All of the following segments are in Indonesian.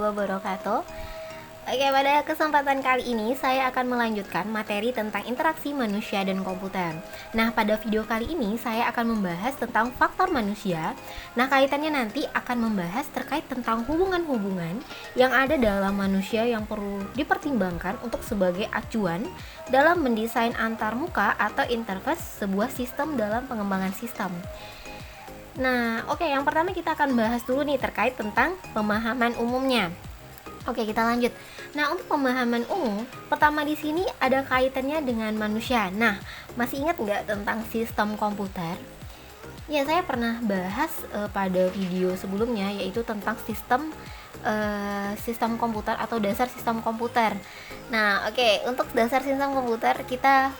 wabarakatuh. Oke, pada kesempatan kali ini saya akan melanjutkan materi tentang interaksi manusia dan komputer. Nah, pada video kali ini saya akan membahas tentang faktor manusia. Nah, kaitannya nanti akan membahas terkait tentang hubungan-hubungan yang ada dalam manusia yang perlu dipertimbangkan untuk sebagai acuan dalam mendesain antarmuka atau interface sebuah sistem dalam pengembangan sistem. Nah, oke, yang pertama kita akan bahas dulu nih terkait tentang pemahaman umumnya. Oke, kita lanjut. Nah, untuk pemahaman umum, pertama di sini ada kaitannya dengan manusia. Nah, masih ingat nggak tentang sistem komputer? Ya, saya pernah bahas pada video sebelumnya, yaitu tentang sistem komputer atau dasar sistem komputer. Nah, oke, untuk dasar sistem komputer kita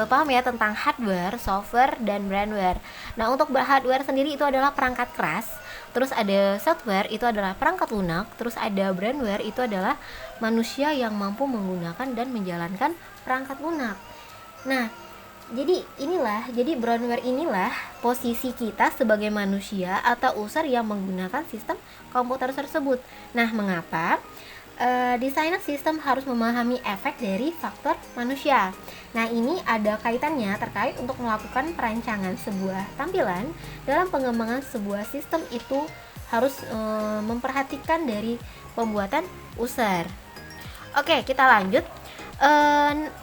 paham ya tentang hardware, software, dan brandware. Nah, untuk hardware sendiri itu adalah perangkat keras. Terus ada software, itu adalah perangkat lunak. Terus ada brandware, itu adalah manusia yang mampu menggunakan dan menjalankan perangkat lunak. Nah, jadi brandware inilah posisi kita sebagai manusia atau user yang menggunakan sistem komputer tersebut. Nah, mengapa? Desainer sistem harus memahami efek dari faktor manusia. Nah, ini ada kaitannya terkait untuk melakukan perancangan sebuah tampilan dalam pengembangan sebuah sistem itu harus memperhatikan dari pembuatan user. Oke, kita lanjut.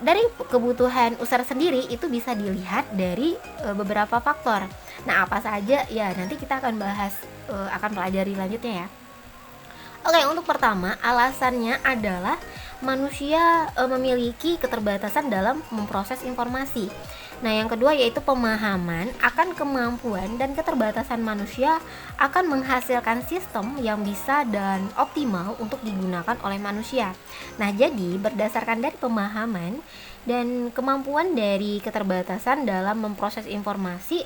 Dari kebutuhan user sendiri itu bisa dilihat dari beberapa faktor. Nah, apa saja? Ya, nanti kita akan bahas, akan pelajari lanjutnya ya. Oke, untuk pertama, alasannya adalah manusia memiliki keterbatasan dalam memproses informasi. Nah, yang kedua yaitu pemahaman akan kemampuan dan keterbatasan manusia akan menghasilkan sistem yang bisa dan optimal untuk digunakan oleh manusia. Nah, jadi berdasarkan dari pemahaman dan kemampuan dari keterbatasan dalam memproses informasi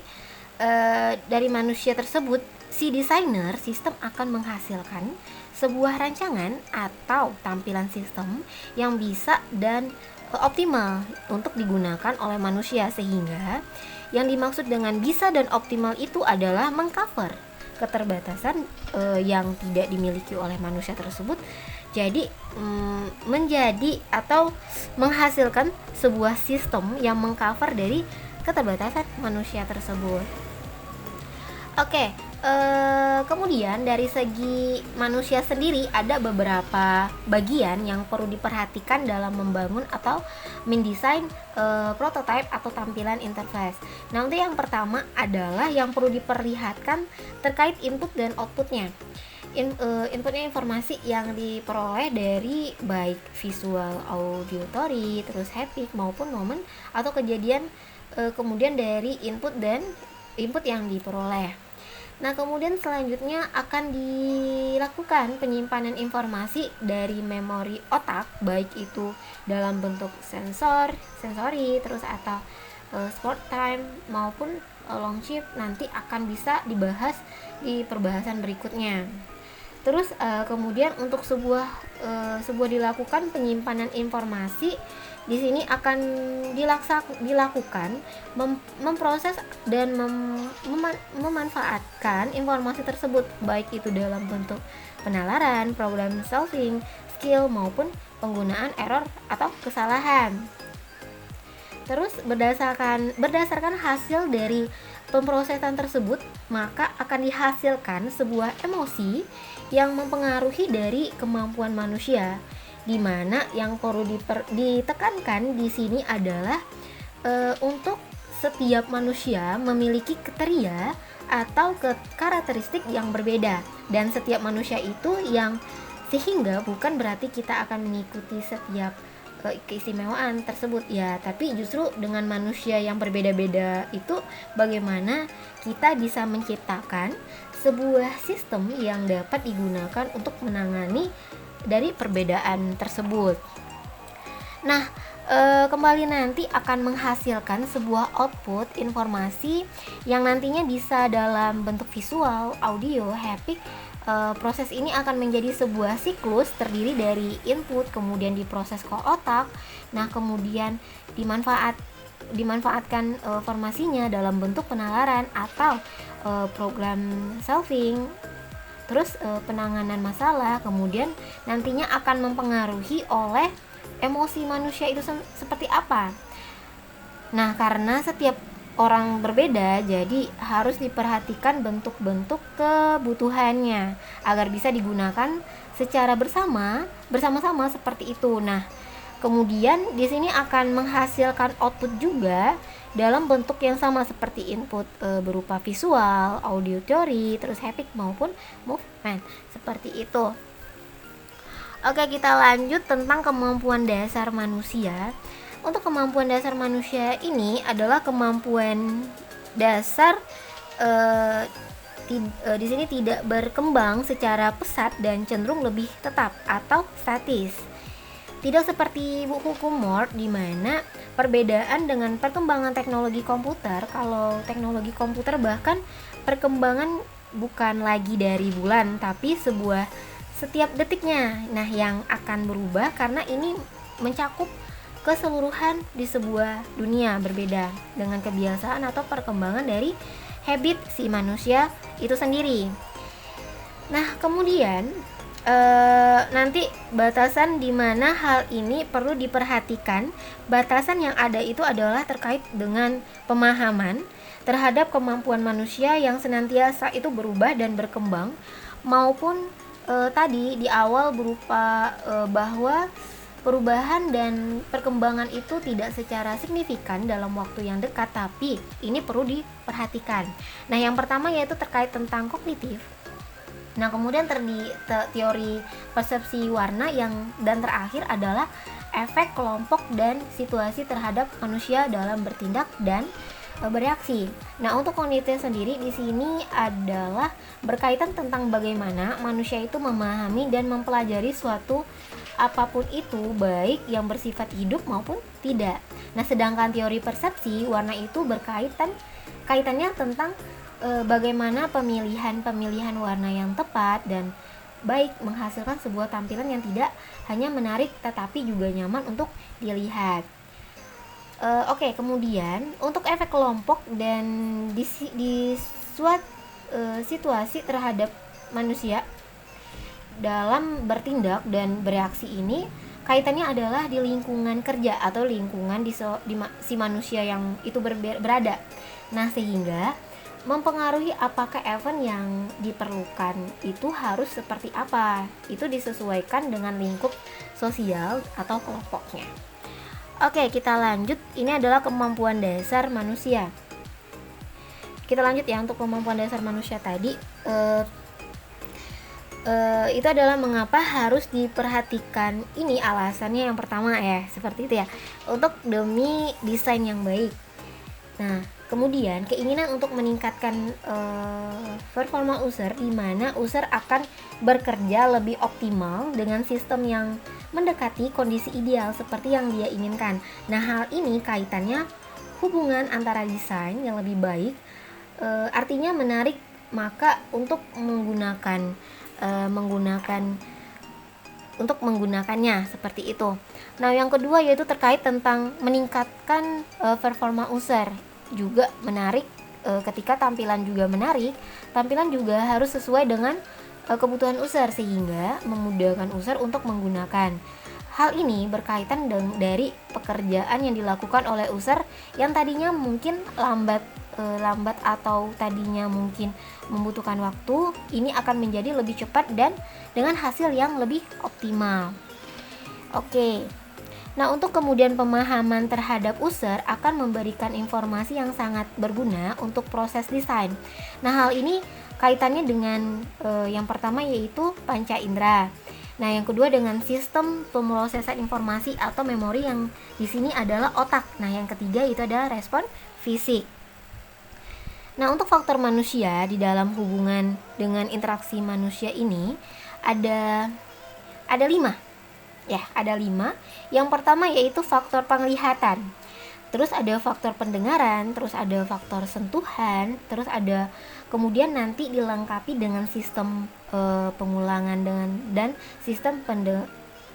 dari manusia tersebut, si desainer sistem akan menghasilkan sebuah rancangan atau tampilan sistem yang bisa dan optimal untuk digunakan oleh manusia, sehingga yang dimaksud dengan bisa dan optimal itu adalah mengcover keterbatasan yang tidak dimiliki oleh manusia tersebut. Jadi menjadi atau menghasilkan sebuah sistem yang mengcover dari keterbatasan manusia tersebut. Oke, kemudian dari segi manusia sendiri ada beberapa bagian yang perlu diperhatikan dalam membangun atau mendesain prototipe atau tampilan interface. Nah, untuk yang pertama adalah yang perlu diperlihatkan terkait input dan outputnya. Inputnya informasi yang diperoleh dari baik visual, auditory, terus haptic maupun momen atau kejadian, kemudian dari input yang diperoleh. Nah, kemudian selanjutnya akan dilakukan penyimpanan informasi dari memori otak, baik itu dalam bentuk sensori, terus atau short time maupun long chip, nanti akan bisa dibahas di perbahasan berikutnya. Terus kemudian untuk sebuah dilakukan penyimpanan informasi di sini akan dilakukan memproses dan memanfaatkan informasi tersebut, baik itu dalam bentuk penalaran, problem solving, skill maupun penggunaan error atau kesalahan. Terus berdasarkan hasil dari pemrosesan tersebut, maka akan dihasilkan sebuah emosi yang mempengaruhi dari kemampuan manusia, di mana yang perlu ditekankan di sini adalah untuk setiap manusia memiliki kriteria atau karakteristik yang berbeda, dan setiap manusia itu yang sehingga bukan berarti kita akan mengikuti setiap keistimewaan tersebut ya, tapi justru dengan manusia yang berbeda-beda itu bagaimana kita bisa menciptakan sebuah sistem yang dapat digunakan untuk menangani dari perbedaan tersebut. Nah, kembali nanti akan menghasilkan sebuah output informasi yang nantinya bisa dalam bentuk visual, audio, haptic. Proses ini akan menjadi sebuah siklus terdiri dari input, kemudian diproses ke otak. Nah, kemudian dimanfaatkan formasinya dalam bentuk penalaran atau program solving. terus penanganan masalah, kemudian nantinya akan mempengaruhi oleh emosi manusia itu seperti apa. Nah, karena setiap orang berbeda, jadi harus diperhatikan bentuk-bentuk kebutuhannya agar bisa digunakan secara bersama-sama seperti itu. Nah, kemudian di sini akan menghasilkan output juga dalam bentuk yang sama seperti input berupa visual, audio teori, terus haptic maupun movement seperti itu. Oke, kita lanjut tentang kemampuan dasar manusia. Untuk kemampuan dasar manusia ini adalah kemampuan dasar di sini tidak berkembang secara pesat dan cenderung lebih tetap atau statis. Tidak seperti buku Moore di mana perbedaan dengan perkembangan teknologi komputer. Kalau teknologi komputer bahkan perkembangan bukan lagi dari bulan tapi setiap detiknya. Nah, yang akan berubah karena ini mencakup keseluruhan di sebuah dunia berbeda dengan kebiasaan atau perkembangan dari habit si manusia itu sendiri. Nah, kemudian nanti batasan di mana hal ini perlu diperhatikan. Batasan yang ada itu adalah terkait dengan pemahaman terhadap kemampuan manusia yang senantiasa itu berubah dan berkembang, maupun tadi di awal berupa bahwa perubahan dan perkembangan itu tidak secara signifikan dalam waktu yang dekat, tapi ini perlu diperhatikan. Nah, yang pertama yaitu terkait tentang kognitif. Nah, kemudian teori persepsi warna dan terakhir adalah efek kelompok dan situasi terhadap manusia dalam bertindak dan bereaksi. Nah, untuk kognitif sendiri di sini adalah berkaitan tentang bagaimana manusia itu memahami dan mempelajari suatu apapun itu, baik yang bersifat hidup maupun tidak. Nah, sedangkan teori persepsi warna itu kaitannya tentang bagaimana pemilihan warna yang tepat dan baik menghasilkan sebuah tampilan yang tidak hanya menarik tetapi juga nyaman untuk dilihat. Oke, kemudian untuk efek kelompok dan di suatu situasi terhadap manusia dalam bertindak dan bereaksi ini kaitannya adalah di lingkungan kerja atau lingkungan si manusia yang itu berada. Nah, sehingga mempengaruhi apakah event yang diperlukan itu harus seperti apa. Itu disesuaikan dengan lingkup sosial atau kelompoknya. Oke, kita lanjut. Ini adalah kemampuan dasar manusia. Kita lanjut ya untuk kemampuan dasar manusia tadi. Itu adalah mengapa harus diperhatikan. Ini alasannya yang pertama ya, seperti itu ya, untuk demi desain yang baik. Nah, kemudian keinginan untuk meningkatkan performa user, di mana user akan bekerja lebih optimal dengan sistem yang mendekati kondisi ideal seperti yang dia inginkan. Nah, hal ini kaitannya hubungan antara desain yang lebih baik, artinya menarik maka untuk menggunakannya seperti itu. Nah, yang kedua yaitu terkait tentang meningkatkan performa user, juga menarik. Ketika tampilan juga menarik, tampilan juga harus sesuai dengan kebutuhan user sehingga memudahkan user untuk menggunakan. Hal ini berkaitan dari pekerjaan yang dilakukan oleh user yang tadinya mungkin lambat atau tadinya mungkin membutuhkan waktu, ini akan menjadi lebih cepat dan dengan hasil yang lebih optimal. Oke. Nah, untuk kemudian pemahaman terhadap user akan memberikan informasi yang sangat berguna untuk proses desain. Nah, hal ini kaitannya dengan yang pertama yaitu panca indera. Nah, yang kedua dengan sistem pemrosesan informasi atau memori yang di sini adalah otak. Nah, yang ketiga itu adalah respon fisik. Nah, untuk faktor manusia di dalam hubungan dengan interaksi manusia ini ada 5. Ya, ada 5. Yang pertama yaitu faktor penglihatan. Terus ada faktor pendengaran, terus ada faktor sentuhan, terus ada kemudian nanti dilengkapi dengan sistem pengulangan dan sistem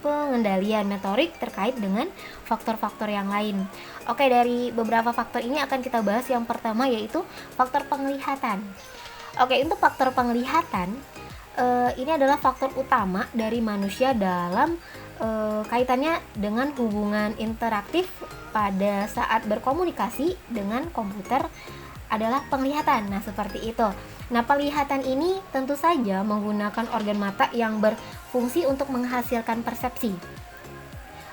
pengendalian motorik terkait dengan faktor-faktor yang lain. Oke, dari beberapa faktor ini akan kita bahas yang pertama yaitu faktor penglihatan. Oke, untuk faktor penglihatan ini adalah faktor utama dari manusia dalam kaitannya dengan hubungan interaktif pada saat berkomunikasi dengan komputer adalah penglihatan. Nah, seperti itu. Nah, penglihatan ini tentu saja menggunakan organ mata yang berfungsi untuk menghasilkan persepsi.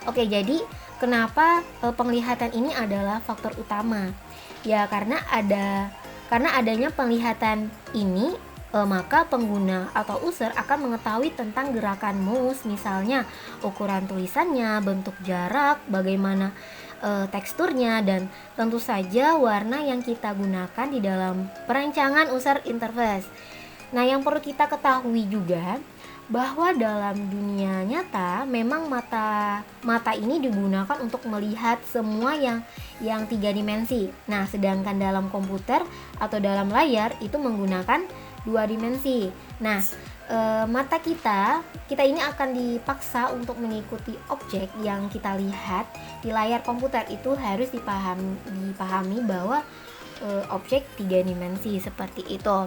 Oke, jadi kenapa penglihatan ini adalah faktor utama? Ya, karena adanya penglihatan ini, maka pengguna atau user akan mengetahui tentang gerakan mouse, misalnya ukuran tulisannya, bentuk jarak, bagaimana teksturnya, dan tentu saja warna yang kita gunakan di dalam perancangan user interface. Nah, yang perlu kita ketahui juga bahwa dalam dunia nyata memang mata ini digunakan untuk melihat semua yang 3 dimensi. Nah, sedangkan dalam komputer atau dalam layar itu menggunakan 2 dimensi. Nah, mata kita ini akan dipaksa untuk mengikuti objek yang kita lihat di layar komputer. Itu harus dipahami bahwa objek 3 dimensi seperti itu.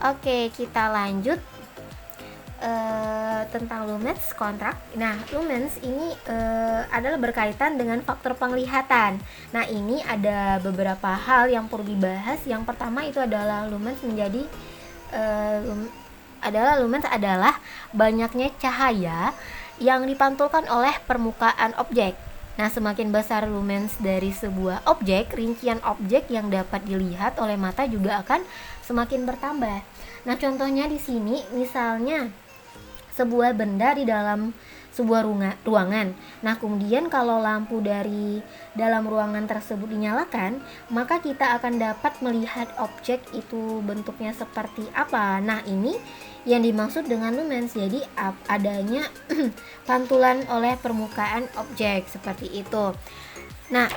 Oke, kita lanjut tentang lumens kontrak. Nah, lumens ini adalah berkaitan dengan faktor penglihatan. Nah, ini ada beberapa hal yang perlu dibahas. Yang pertama itu adalah lumens adalah banyaknya cahaya yang dipantulkan oleh permukaan objek. Nah, semakin besar lumens dari sebuah objek, rincian objek yang dapat dilihat oleh mata juga akan semakin bertambah. Nah, contohnya di sini misalnya sebuah benda di dalam sebuah ruangan. Nah, kemudian kalau lampu dari dalam ruangan tersebut dinyalakan, maka kita akan dapat melihat objek itu bentuknya seperti apa. Nah, ini yang dimaksud dengan lumens. Jadi adanya pantulan oleh permukaan objek seperti itu. Nah,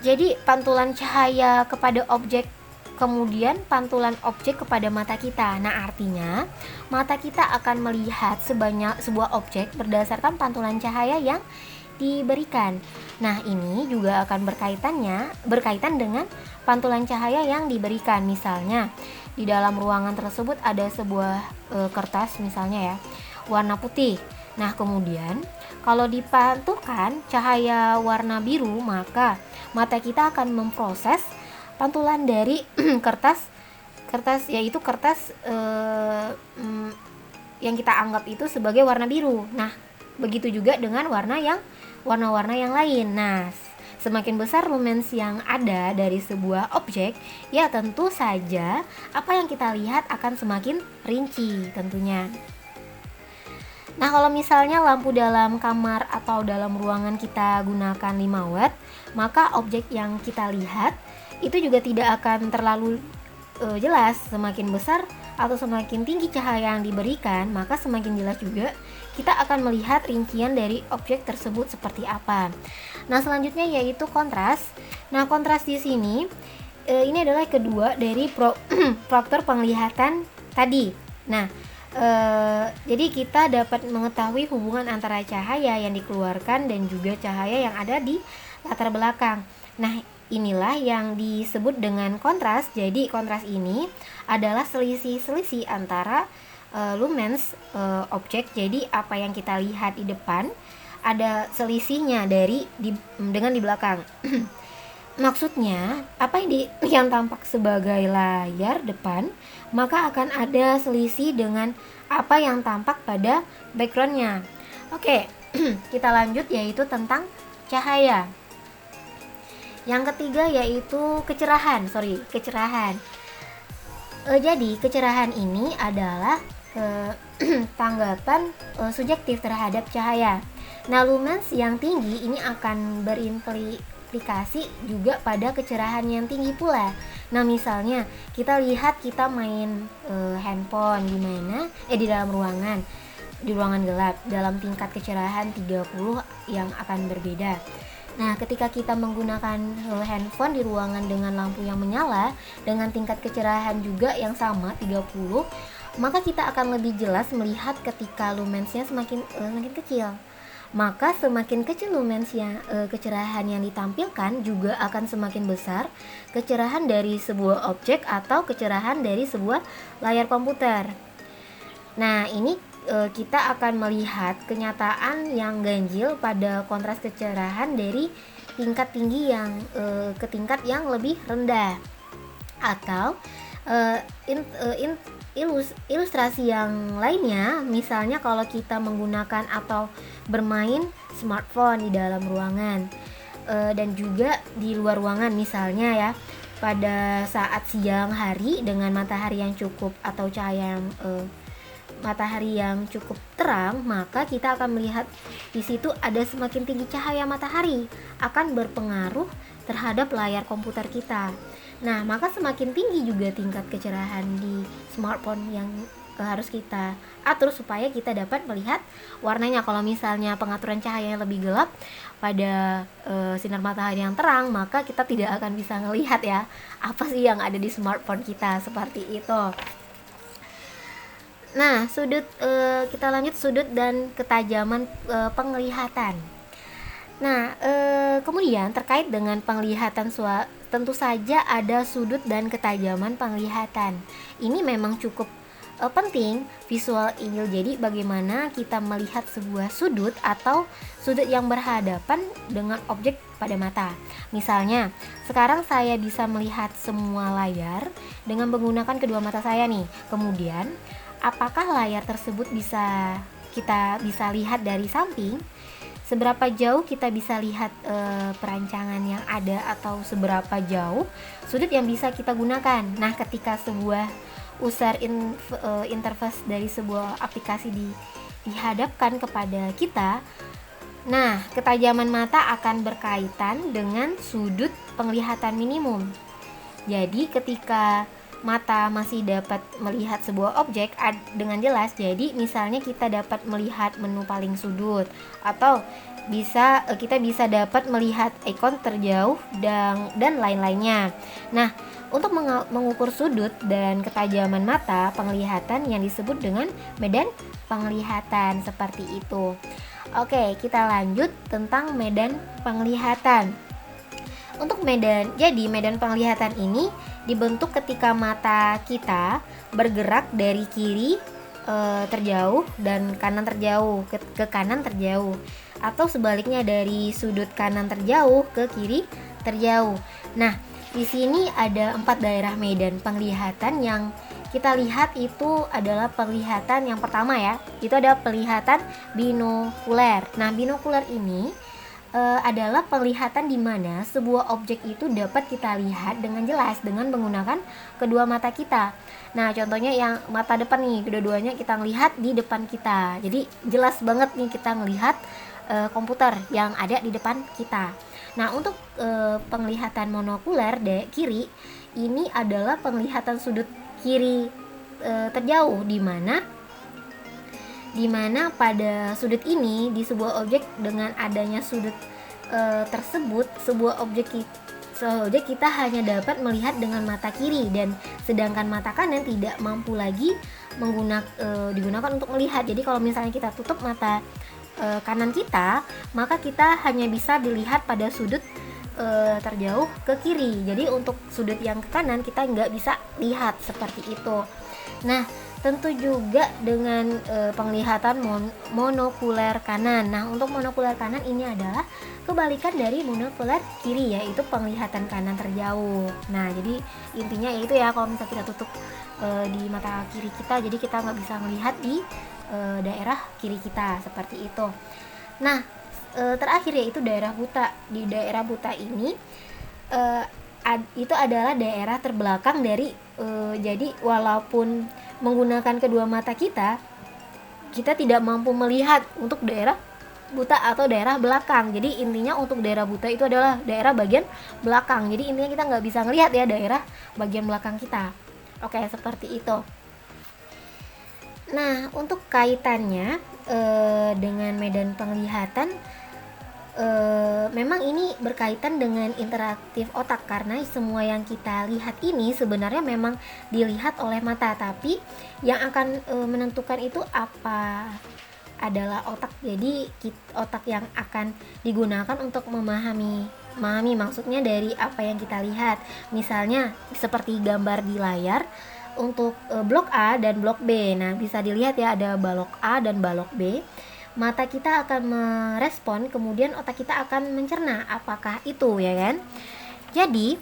jadi pantulan cahaya kepada objek, kemudian pantulan objek kepada mata kita. Nah, artinya mata kita akan melihat sebuah objek berdasarkan pantulan cahaya yang diberikan. Nah, ini juga akan berkaitan dengan pantulan cahaya yang diberikan. Misalnya, di dalam ruangan tersebut ada sebuah kertas misalnya ya, warna putih. Nah, kemudian kalau dipantulkan cahaya warna biru, maka mata kita akan memproses pantulan dari kertas yaitu kertas yang kita anggap itu sebagai warna biru. Nah, begitu juga dengan warna-warna yang lain. Nah, semakin besar lumens yang ada dari sebuah objek, ya tentu saja apa yang kita lihat akan semakin rinci tentunya. Nah, kalau misalnya lampu dalam kamar atau dalam ruangan kita gunakan 5 watt, maka objek yang kita lihat itu juga tidak akan terlalu jelas. Semakin besar atau semakin tinggi cahaya yang diberikan, maka semakin jelas juga kita akan melihat rincian dari objek tersebut seperti apa. Nah, selanjutnya yaitu kontras. Nah, kontras di sini ini adalah kedua dari faktor penglihatan tadi. Nah, jadi kita dapat mengetahui hubungan antara cahaya yang dikeluarkan dan juga cahaya yang ada di latar belakang. Nah, inilah yang disebut dengan kontras. Jadi kontras ini adalah selisih antara lumens objek. Jadi apa yang kita lihat di depan ada selisihnya dengan di belakang. Maksudnya, apa yang tampak sebagai layar depan, maka akan ada selisih dengan apa yang tampak pada backgroundnya. Oke, kita lanjut yaitu tentang cahaya. Yang ketiga yaitu kecerahan. Jadi kecerahan ini adalah tanggapan subjektif terhadap cahaya. Nah, lumens yang tinggi ini akan berimplikasi juga pada kecerahan yang tinggi pula. Nah, misalnya kita lihat kita main handphone di dalam ruangan, di ruangan gelap dalam tingkat kecerahan 30 yang akan berbeda. Nah, ketika kita menggunakan handphone di ruangan dengan lampu yang menyala dengan tingkat kecerahan juga yang sama 30, maka kita akan lebih jelas melihat ketika lumensnya semakin kecil. Maka semakin kecil lumensnya, kecerahan yang ditampilkan juga akan semakin besar kecerahan dari sebuah objek atau kecerahan dari sebuah layar komputer. Nah, ini kita akan melihat kenyataan yang ganjil pada kontras kecerahan dari tingkat tinggi yang ke tingkat yang lebih rendah. Atau ilustrasi yang lainnya, misalnya kalau kita menggunakan atau bermain smartphone di dalam ruangan dan juga di luar ruangan, misalnya ya pada saat siang hari dengan matahari yang cukup atau cahaya yang matahari yang cukup terang, maka kita akan melihat di situ ada semakin tinggi cahaya matahari akan berpengaruh terhadap layar komputer kita. Nah, maka semakin tinggi juga tingkat kecerahan di smartphone yang harus kita atur supaya kita dapat melihat warnanya. Kalau misalnya pengaturan cahaya yang lebih gelap pada sinar matahari yang terang, maka kita tidak akan bisa melihat ya apa sih yang ada di smartphone kita, seperti itu. Nah, kita lanjut sudut dan ketajaman penglihatan. Nah, kemudian terkait dengan penglihatan, tentu saja ada sudut dan ketajaman penglihatan. Ini memang cukup penting, visual angle. Jadi bagaimana kita melihat sebuah sudut atau sudut yang berhadapan dengan objek pada mata. Misalnya, sekarang saya bisa melihat semua layar dengan menggunakan kedua mata saya nih. Kemudian, apakah layar tersebut kita bisa lihat dari samping? Seberapa jauh kita bisa lihat perancangan yang ada, atau seberapa jauh sudut yang bisa kita gunakan. Nah, ketika sebuah user interface dari sebuah aplikasi dihadapkan kepada kita, nah, ketajaman mata akan berkaitan dengan sudut penglihatan minimum. Jadi kita mata masih dapat melihat sebuah objek dengan jelas. Jadi misalnya kita dapat melihat menu paling sudut, atau kita bisa dapat melihat ikon terjauh dan lain-lainnya. Nah, untuk mengukur sudut dan ketajaman mata penglihatan yang disebut dengan medan penglihatan, seperti itu. Oke, kita lanjut tentang medan penglihatan. Untuk medan penglihatan ini dibentuk ketika mata kita bergerak dari kiri terjauh dan kanan terjauh ke kanan terjauh, atau sebaliknya dari sudut kanan terjauh ke kiri terjauh. Nah, di sini ada 4 daerah medan penglihatan yang kita lihat. Itu adalah penglihatan yang pertama ya, itu ada penglihatan binokuler. Nah, binokuler ini adalah penglihatan di mana sebuah objek itu dapat kita lihat dengan jelas dengan menggunakan kedua mata kita. Nah, contohnya yang mata depan nih, kedua-duanya kita lihat di depan kita. Jadi jelas banget nih kita melihat komputer yang ada di depan kita. Nah, untuk penglihatan monokuler kiri, ini adalah penglihatan sudut kiri terjauh, di mana pada sudut ini di sebuah objek, dengan adanya sudut tersebut, sebuah objek kita hanya dapat melihat dengan mata kiri, dan sedangkan mata kanan tidak mampu lagi digunakan untuk melihat. Jadi kalau misalnya kita tutup mata kanan kita, maka kita hanya bisa dilihat pada sudut terjauh ke kiri. Jadi untuk sudut yang ke kanan kita nggak bisa lihat, seperti itu. Nah, tentu juga dengan penglihatan monokuler kanan. Nah, untuk monokuler kanan ini adalah kebalikan dari monokuler kiri, yaitu penglihatan kanan terjauh. Nah, jadi intinya yaitu ya, kalau misalnya kita tutup di mata kiri kita, jadi kita nggak bisa melihat di daerah kiri kita, seperti itu. Nah, terakhir yaitu daerah buta. Di daerah buta ini itu adalah daerah terbelakang dari jadi walaupun menggunakan kedua mata kita tidak mampu melihat untuk daerah buta atau daerah belakang. Jadi intinya untuk daerah buta itu adalah daerah bagian belakang. Jadi intinya kita nggak bisa ngelihat ya daerah bagian belakang kita. Oke, seperti itu. Nah, untuk kaitannya dengan medan penglihatan, memang ini berkaitan dengan interaktif otak, karena semua yang kita lihat ini sebenarnya memang dilihat oleh mata, tapi yang akan menentukan itu apa adalah otak. Jadi otak yang akan digunakan untuk memahami maksudnya dari apa yang kita lihat. Misalnya seperti gambar di layar, untuk blok A dan blok B. Nah, bisa dilihat ya, ada balok A dan balok B. Mata kita akan merespon, kemudian otak kita akan mencerna apakah itu, ya kan? Jadi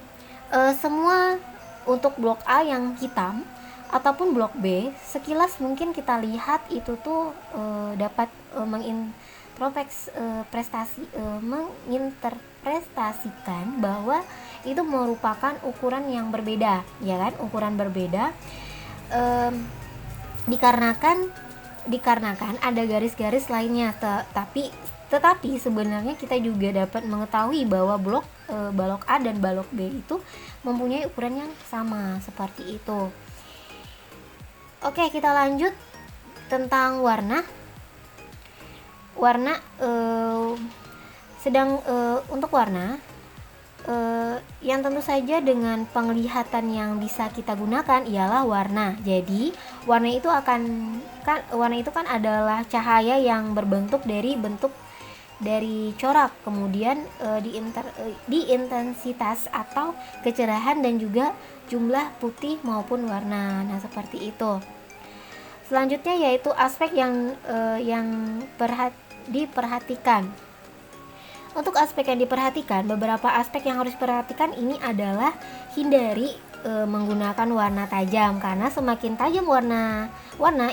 semua untuk blok A yang hitam ataupun blok B, sekilas mungkin kita lihat itu tuh dapat menginterpretasikan bahwa itu merupakan ukuran yang berbeda, ya kan? Ukuran berbeda dikarenakan ada garis-garis lainnya, tetapi sebenarnya kita juga dapat mengetahui bahwa balok A dan balok B itu mempunyai ukuran yang sama seperti itu. Oke, kita lanjut tentang warna. Untuk warna yang tentu saja dengan penglihatan yang bisa kita gunakan ialah warna. Jadi warna itu kan adalah cahaya yang berbentuk dari corak, kemudian di intensitas atau kecerahan dan juga jumlah putih maupun warna. Nah, seperti itu. Selanjutnya yaitu aspek yang diperhatikan. Untuk aspek yang diperhatikan, beberapa aspek yang harus diperhatikan ini adalah hindari menggunakan warna tajam, karena semakin tajam warna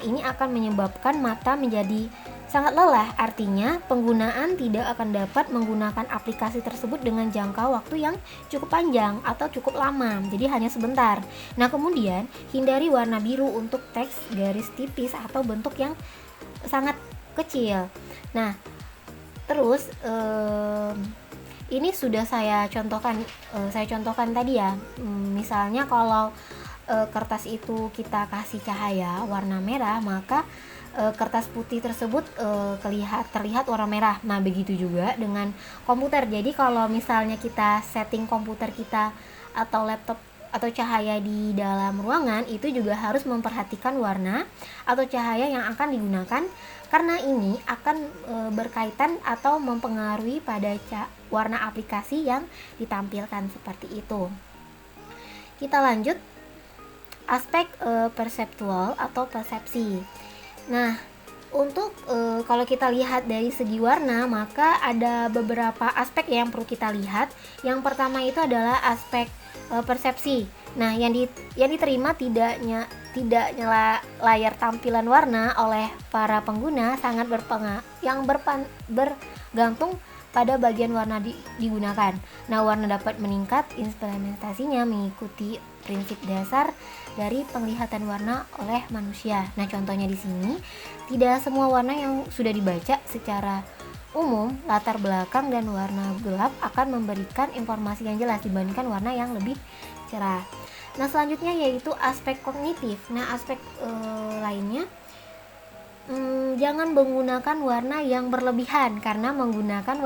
ini akan menyebabkan mata menjadi sangat lelah. Artinya penggunaan tidak akan dapat menggunakan aplikasi tersebut dengan jangka waktu yang cukup panjang atau cukup lama, jadi hanya sebentar. Nah, kemudian hindari warna biru untuk teks garis tipis atau bentuk yang sangat kecil. Nah, terus ini sudah saya contohkan tadi ya. Misalnya kalau kertas itu kita kasih cahaya warna merah, maka kertas putih tersebut terlihat warna merah. Nah, begitu juga dengan komputer. Jadi kalau misalnya kita setting komputer kita atau laptop atau cahaya di dalam ruangan, itu juga harus memperhatikan warna atau cahaya yang akan digunakan, karena ini akan berkaitan atau mempengaruhi pada warna aplikasi yang ditampilkan seperti itu. Kita lanjut aspek perseptual atau persepsi. Nah, untuk kalau kita lihat dari segi warna, maka ada beberapa aspek yang perlu kita lihat. Yang pertama itu adalah aspek persepsi. Nah, yang diterima tidaknya layar tampilan warna oleh para pengguna sangat bergantung pada bagian warna digunakan. Nah, warna dapat meningkat implementasinya mengikuti prinsip dasar dari penglihatan warna oleh manusia. Nah, contohnya di sini, tidak semua warna yang sudah dibaca secara umum, latar belakang dan warna gelap akan memberikan informasi yang jelas dibandingkan warna yang lebih cerah. Nah, selanjutnya yaitu aspek kognitif. Nah, aspek lainnya, jangan menggunakan warna yang berlebihan, karena menggunakan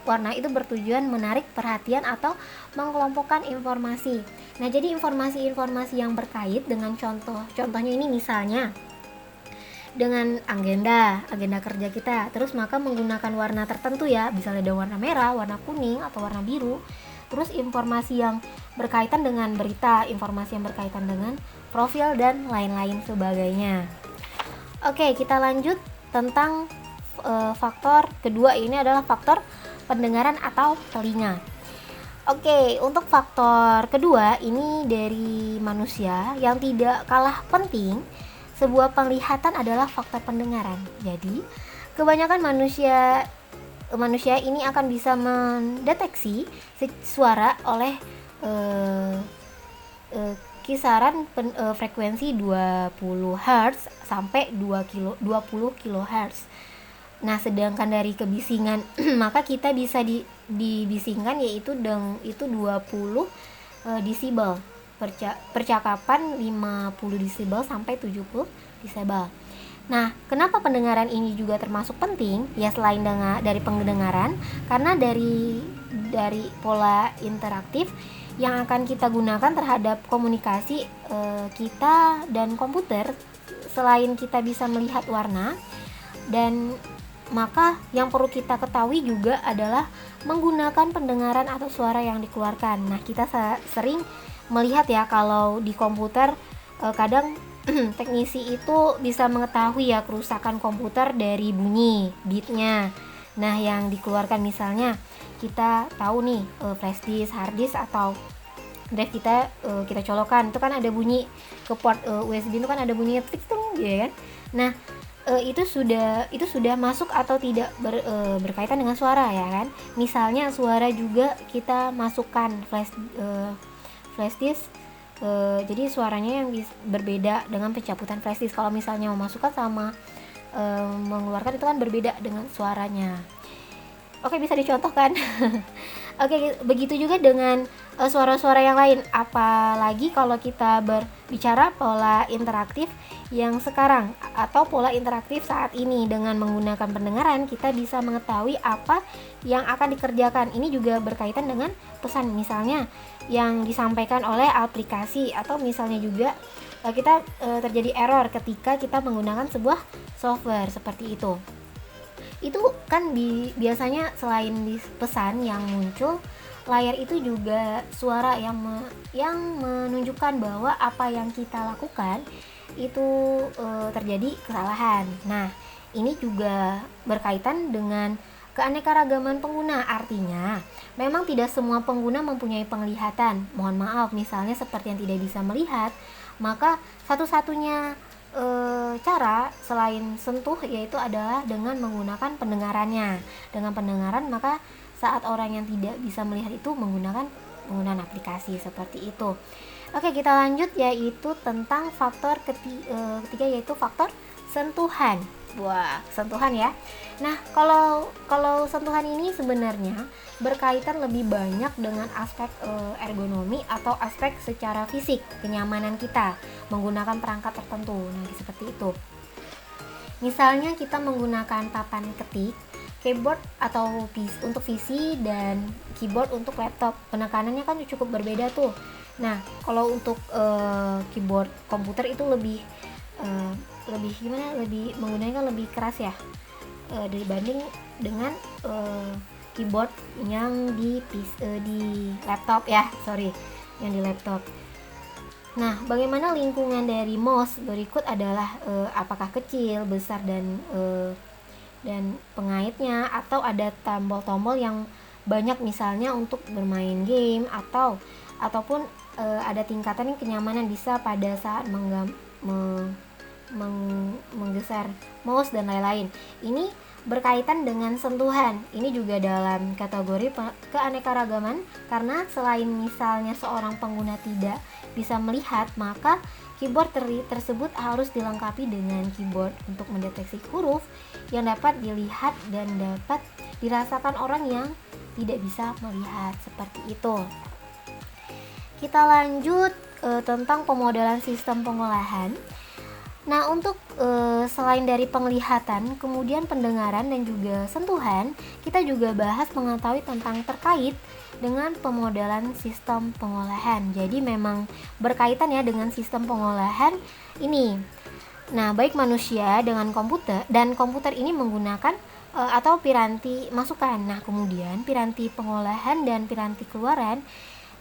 warna itu bertujuan menarik perhatian atau mengelompokkan informasi. Nah, jadi informasi-informasi yang berkait dengan contohnya ini misalnya dengan agenda kerja kita, terus maka menggunakan warna tertentu ya, misalnya ada warna merah, warna kuning, atau warna biru. Terus informasi yang berkaitan dengan berita, informasi yang berkaitan dengan profil dan lain-lain sebagainya. Oke, kita lanjut tentang faktor kedua, ini adalah faktor pendengaran atau telinga. Oke, untuk faktor kedua ini dari manusia yang tidak kalah penting, sebuah penglihatan adalah faktor pendengaran. Jadi, kebanyakan manusia ini akan bisa mendeteksi suara oleh kisaran frekuensi 20 Hz sampai 20 kHz. Nah, sedangkan dari kebisingan maka kita bisa dibisingkan yaitu 20 desibel. Percakapan 50 desibel sampai 70 desibel. Nah, kenapa pendengaran ini juga termasuk penting? Ya, selain dari pendengaran, karena dari pola interaktif yang akan kita gunakan terhadap komunikasi kita dan komputer, selain kita bisa melihat warna, dan maka yang perlu kita ketahui juga adalah menggunakan pendengaran atau suara yang dikeluarkan. Nah, kita sering melihat ya, kalau di komputer kadang teknisi itu bisa mengetahui ya kerusakan komputer dari bunyi beatnya. Nah, yang dikeluarkan misalnya kita tahu nih flash disk, hard disk atau drive kita colokan, itu kan ada bunyi ke port USB, itu kan ada bunyi tik tung ya kan. Nah, itu sudah masuk atau tidak berkaitan dengan suara ya kan. Misalnya suara juga kita masukkan flash disk, jadi suaranya yang berbeda dengan pencabutan flash disk. Kalau misalnya memasukkan sama mengeluarkan itu kan berbeda dengan suaranya. Oke, bisa dicontohkan. Oke, begitu juga dengan suara-suara yang lain. Apalagi kalau kita berbicara pola interaktif yang sekarang atau pola interaktif saat ini, dengan menggunakan pendengaran kita bisa mengetahui apa yang akan dikerjakan. Ini juga berkaitan dengan pesan misalnya yang disampaikan oleh aplikasi, atau misalnya juga kita terjadi error ketika kita menggunakan sebuah software seperti itu. Itu kan biasanya selain di pesan yang muncul, layar itu juga suara yang menunjukkan bahwa apa yang kita lakukan itu terjadi kesalahan. Nah, ini juga berkaitan dengan keanekaragaman pengguna. Artinya, memang tidak semua pengguna mempunyai penglihatan. Mohon maaf, misalnya seperti yang tidak bisa melihat, maka satu-satunya cara selain sentuh yaitu adalah dengan menggunakan pendengarannya. Dengan pendengaran, maka saat orang yang tidak bisa melihat itu menggunakan aplikasi seperti itu. Oke, kita lanjut, yaitu tentang faktor ketiga, yaitu faktor sentuhan. Wah, sentuhan ya. Nah, kalau sentuhan ini sebenarnya berkaitan lebih banyak dengan aspek ergonomi atau aspek secara fisik, kenyamanan kita menggunakan perangkat tertentu. Nah, seperti itu. Misalnya kita menggunakan papan ketik, keyboard atau untuk PC dan keyboard untuk laptop, penekanannya kan cukup berbeda tuh. Nah, kalau untuk keyboard komputer itu lebih menggunakan lebih keras ya, dibanding dengan keyboard yang di laptop ya, yang di laptop. Nah, bagaimana lingkungan dari mouse berikut adalah apakah kecil, besar, dan pengaitnya, atau ada tombol-tombol yang banyak misalnya untuk bermain game, ataupun ada tingkatan kenyamanan bisa pada saat menggeser mouse dan lain-lain. Ini berkaitan dengan sentuhan. Ini juga dalam kategori keanekaragaman, karena selain misalnya seorang pengguna tidak bisa melihat, maka keyboard tersebut harus dilengkapi dengan keyboard untuk mendeteksi huruf yang dapat dilihat dan dapat dirasakan orang yang tidak bisa melihat, seperti itu. Kita lanjut tentang pemodelan sistem pengolahan. Nah, untuk selain dari penglihatan, kemudian pendengaran dan juga sentuhan, kita juga bahas mengetahui tentang terkait dengan pemodelan sistem pengolahan. Jadi memang berkaitan ya dengan sistem pengolahan ini. Nah, baik manusia dengan komputer, dan komputer ini menggunakan atau piranti masukan. Nah, kemudian piranti pengolahan dan piranti keluaran.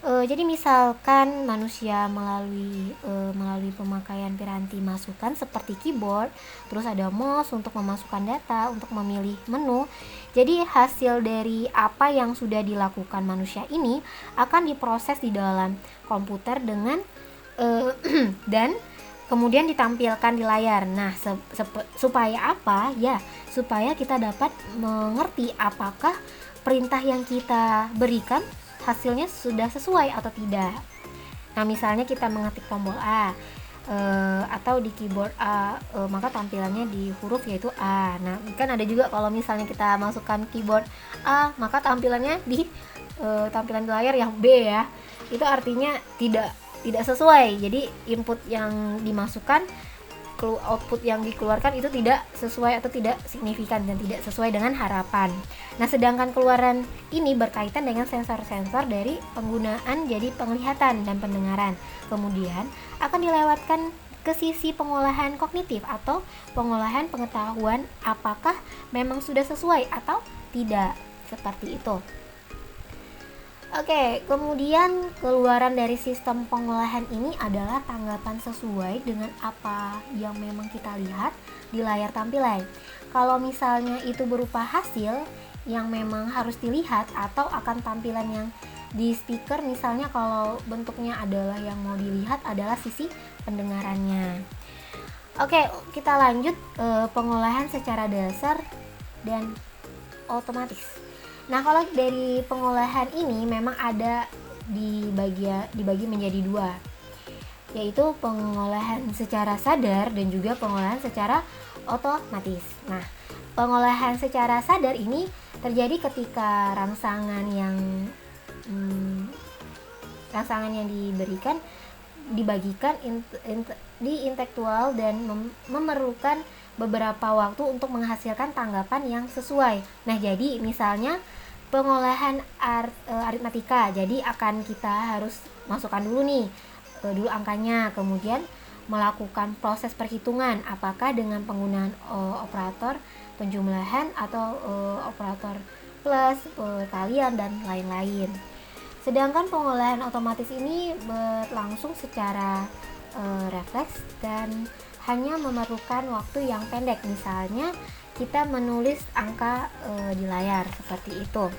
Jadi misalkan manusia melalui pemakaian piranti masukan seperti keyboard, terus ada mouse untuk memasukkan data, untuk memilih menu. Jadi hasil dari apa yang sudah dilakukan manusia ini akan diproses di dalam komputer dengan dan kemudian ditampilkan di layar. Nah, supaya apa? Ya, supaya kita dapat mengerti apakah perintah yang kita berikan hasilnya sudah sesuai atau tidak. Nah, misalnya kita mengetik tombol A atau di keyboard A, maka tampilannya di huruf yaitu A. Nah, kan ada juga kalau misalnya kita masukkan keyboard A, maka tampilannya di tampilan di layar yang B ya. Itu artinya tidak sesuai. Jadi input yang dimasukkan, output yang dikeluarkan itu tidak sesuai atau tidak signifikan dan tidak sesuai dengan harapan. Nah, sedangkan keluaran ini berkaitan dengan sensor-sensor dari penggunaan jadi penglihatan dan pendengaran. Kemudian akan dilewatkan ke sisi pengolahan kognitif atau pengolahan pengetahuan apakah memang sudah sesuai atau tidak, seperti itu. Oke, kemudian keluaran dari sistem pengolahan ini adalah tanggapan sesuai dengan apa yang memang kita lihat di layar tampilan. Kalau misalnya itu berupa hasil yang memang harus dilihat atau akan tampilan yang di speaker, misalnya kalau bentuknya adalah yang mau dilihat adalah sisi pendengarannya. Oke, kita lanjut pengolahan secara dasar dan otomatis. Nah, kalau dari pengolahan ini memang ada dibagi menjadi dua, yaitu pengolahan secara sadar dan juga pengolahan secara otomatis. Nah, pengolahan secara sadar ini terjadi ketika rangsangan yang diberikan dibagikan di intelektual dan memerlukan beberapa waktu untuk menghasilkan tanggapan yang sesuai. Nah, jadi misalnya pengolahan aritmatika, jadi akan kita harus masukkan dulu nih dulu angkanya, kemudian melakukan proses perhitungan apakah dengan penggunaan operator penjumlahan atau operator plus, perkalian dan lain-lain. Sedangkan pengolahan otomatis ini berlangsung secara refleks dan hanya memerlukan waktu yang pendek. Misalnya kita menulis angka di layar seperti itu.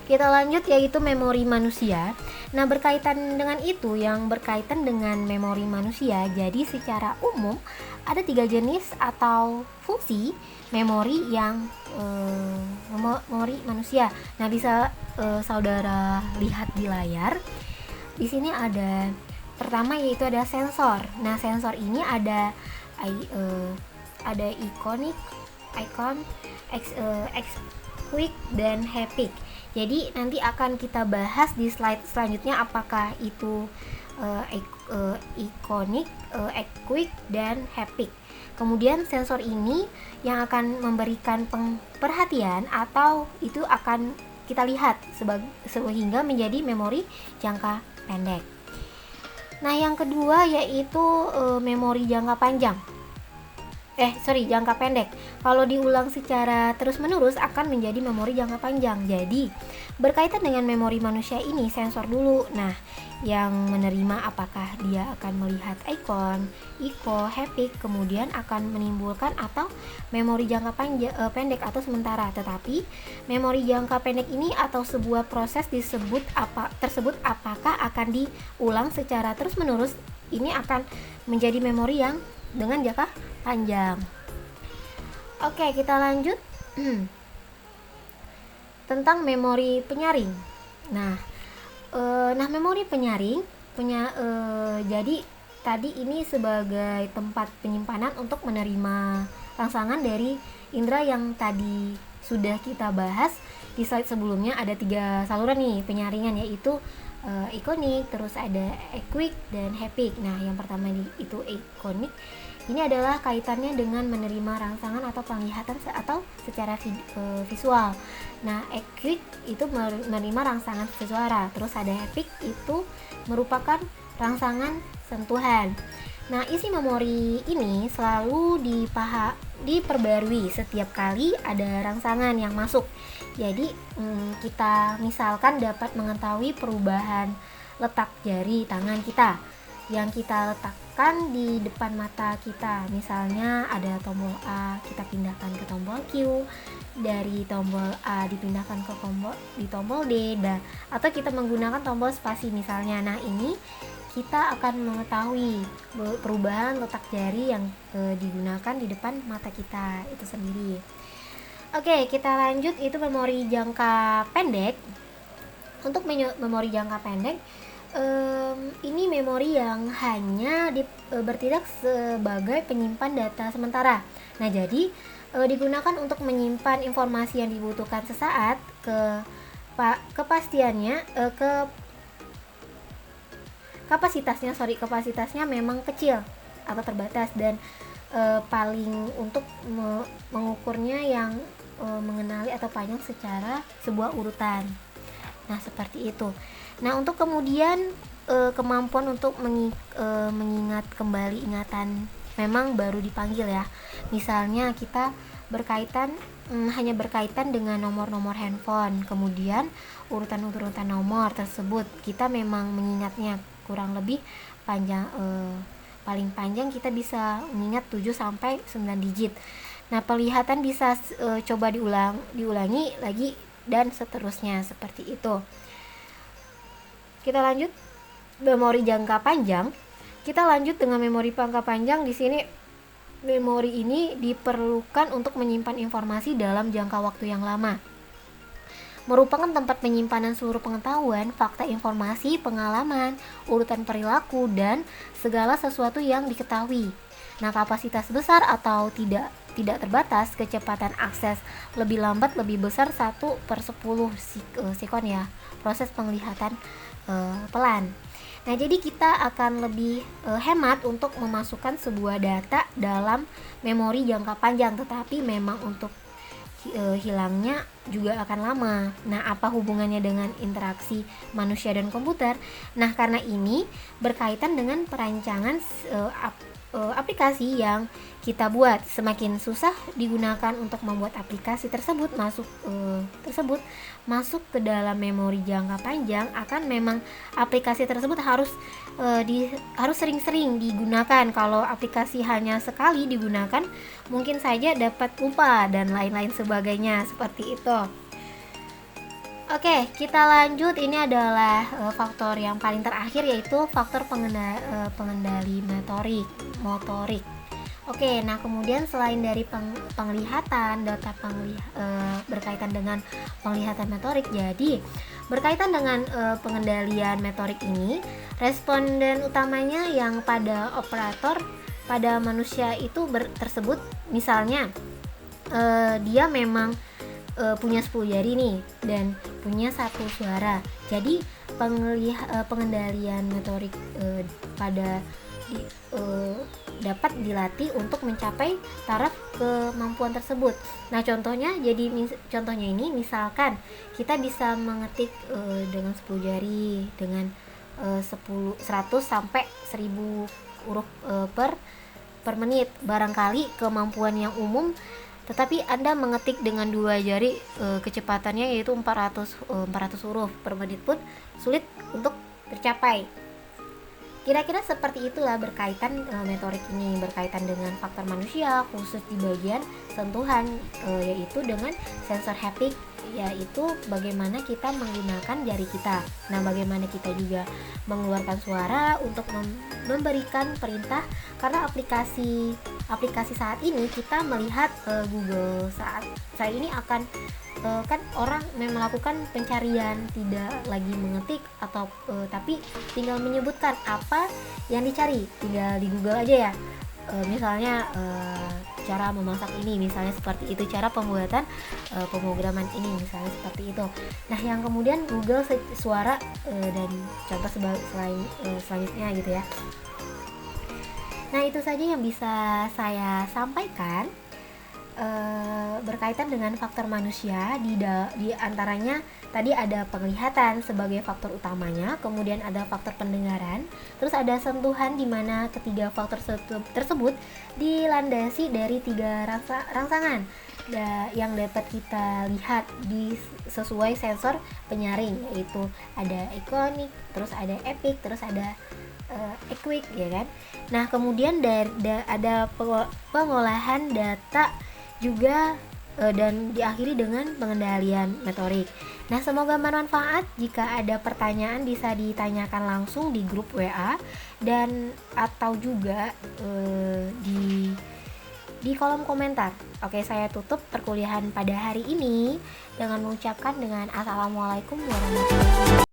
Kita lanjut, yaitu memori manusia. Nah, berkaitan dengan itu, yang berkaitan dengan memori manusia, jadi secara umum ada 3 jenis atau fungsi memori yang memori manusia. Nah, bisa saudara lihat di layar. Di sini ada pertama, yaitu ada sensor. Nah, sensor ini ada icon, quick dan haptic. Jadi nanti akan kita bahas di slide selanjutnya apakah itu iconic, quick dan haptic. Kemudian sensor ini yang akan memberikan perhatian atau itu akan kita lihat sehingga menjadi memori jangka pendek. Nah, yang kedua yaitu memori jangka panjang. Jangka pendek. Kalau diulang secara terus-menerus akan menjadi memori jangka panjang. Jadi, berkaitan dengan memori manusia ini, sensor dulu. Nah, yang menerima apakah dia akan melihat icon, haptic, kemudian akan menimbulkan atau memori jangka pendek atau sementara. Tetapi, memori jangka pendek ini atau sebuah proses tersebut apakah akan diulang secara terus-menerus, ini akan menjadi memori yang dengan jangka panjang. Oke, kita lanjut tentang memori penyaring. Nah, memori penyaring jadi tadi ini sebagai tempat penyimpanan untuk menerima rangsangan dari indera yang tadi sudah kita bahas di slide sebelumnya. Ada 3 saluran nih penyaringan, yaitu iconic, terus ada quick dan haptic. Nah, yang pertama itu iconic. Ini adalah kaitannya dengan menerima rangsangan atau penglihatan atau secara visual. Nah, quick itu menerima rangsangan suara. Terus ada haptic itu merupakan rangsangan sentuhan. Nah, isi memori ini selalu diperbarui setiap kali ada rangsangan yang masuk. Jadi, kita misalkan dapat mengetahui perubahan letak jari tangan kita yang kita letakkan di depan mata kita. Misalnya ada tombol A, kita pindahkan ke tombol Q, dari tombol A dipindahkan ke tombol D, atau kita menggunakan tombol spasi misalnya. Nah, ini kita akan mengetahui perubahan letak jari yang digunakan di depan mata kita itu sendiri. Oke, kita lanjut, itu memori jangka pendek. Untuk memori jangka pendek, ini memori yang hanya bertindak sebagai penyimpan data sementara. Nah, jadi digunakan untuk menyimpan informasi yang dibutuhkan sesaat. Kapasitasnya memang kecil atau terbatas, dan paling untuk mengukurnya yang mengenali atau panjang secara sebuah urutan. Nah, seperti itu. Nah, untuk kemudian kemampuan untuk mengingat kembali ingatan memang baru dipanggil ya. Misalnya kita berkaitan hanya berkaitan dengan nomor-nomor handphone, kemudian urutan-urutan nomor tersebut kita memang mengingatnya kurang lebih panjang, paling panjang kita bisa mengingat 7 sampai 9 digit. Nah, penglihatan bisa coba diulangi lagi dan seterusnya seperti itu. Kita lanjut memori jangka panjang. Kita lanjut dengan memori jangka panjang. Di sini memori ini diperlukan untuk menyimpan informasi dalam jangka waktu yang lama. Merupakan tempat penyimpanan seluruh pengetahuan, fakta informasi, pengalaman, urutan perilaku, dan segala sesuatu yang diketahui. Nah, kapasitas besar atau tidak terbatas, kecepatan akses lebih lambat lebih besar 1/10 sekon ya. Proses penglihatan pelan. Nah, jadi kita akan lebih hemat untuk memasukkan sebuah data dalam memori jangka panjang, tetapi memang untuk hilangnya juga akan lama. Nah, apa hubungannya dengan interaksi manusia dan komputer? Nah, karena ini berkaitan dengan perancangan aplikasi yang kita buat. Semakin susah digunakan untuk membuat aplikasi tersebut masuk ke dalam memori jangka panjang, akan memang aplikasi tersebut harus sering-sering digunakan. Kalau aplikasi hanya sekali digunakan, mungkin saja dapat lupa dan lain-lain sebagainya seperti itu. Oke, kita lanjut. Ini adalah faktor yang paling terakhir, yaitu faktor pengendali motorik. Oke, nah kemudian selain dari penglihatan, data berkaitan dengan penglihatan motorik, jadi berkaitan dengan pengendalian motorik ini, responden utamanya yang pada operator, pada manusia itu tersebut, misalnya dia memang punya 10 jari nih dan punya satu suara. Jadi pengendalian motorik dapat dilatih untuk mencapai taraf kemampuan tersebut. Nah, contohnya ini misalkan kita bisa mengetik dengan 10 jari dengan 100 sampai 1000 huruf per menit. Barangkali kemampuan yang umum, tetapi Anda mengetik dengan 2 jari, kecepatannya yaitu 400 huruf per menit pun sulit untuk tercapai. Kira-kira seperti itulah berkaitan motorik ini, berkaitan dengan faktor manusia, khusus di bagian sentuhan, yaitu dengan sensor haptik, yaitu bagaimana kita menggunakan jari kita. Nah, bagaimana kita juga mengeluarkan suara untuk memberikan perintah, karena aplikasi saat ini kita melihat Google saat ini akan kan orang melakukan pencarian, tidak lagi mengetik atau tapi tinggal menyebutkan apa yang dicari, tinggal di Google aja ya. Misalnya cara memasak ini, misalnya seperti itu, cara pembuatan pemrograman ini, misalnya seperti itu. Nah, yang kemudian Google suara dan contoh selanjutnya gitu ya. Nah, itu saja yang bisa saya sampaikan berkaitan dengan faktor manusia. Di antaranya tadi ada penglihatan sebagai faktor utamanya, kemudian ada faktor pendengaran, terus ada sentuhan, di mana ketiga faktor tersebut dilandasi dari 3 rangsangan yang dapat kita lihat sesuai sensor penyaring, yaitu ada ikonik, terus ada epic, terus ada equick, ya kan. Nah, kemudian ada pengolahan data juga dan diakhiri dengan pengendalian motorik. Nah, semoga bermanfaat. Jika ada pertanyaan bisa ditanyakan langsung di grup WA dan atau juga di kolom komentar. Oke, saya tutup perkuliahan pada hari ini dengan mengucapkan dengan Assalamualaikum warahmatullahi wabarakatuh.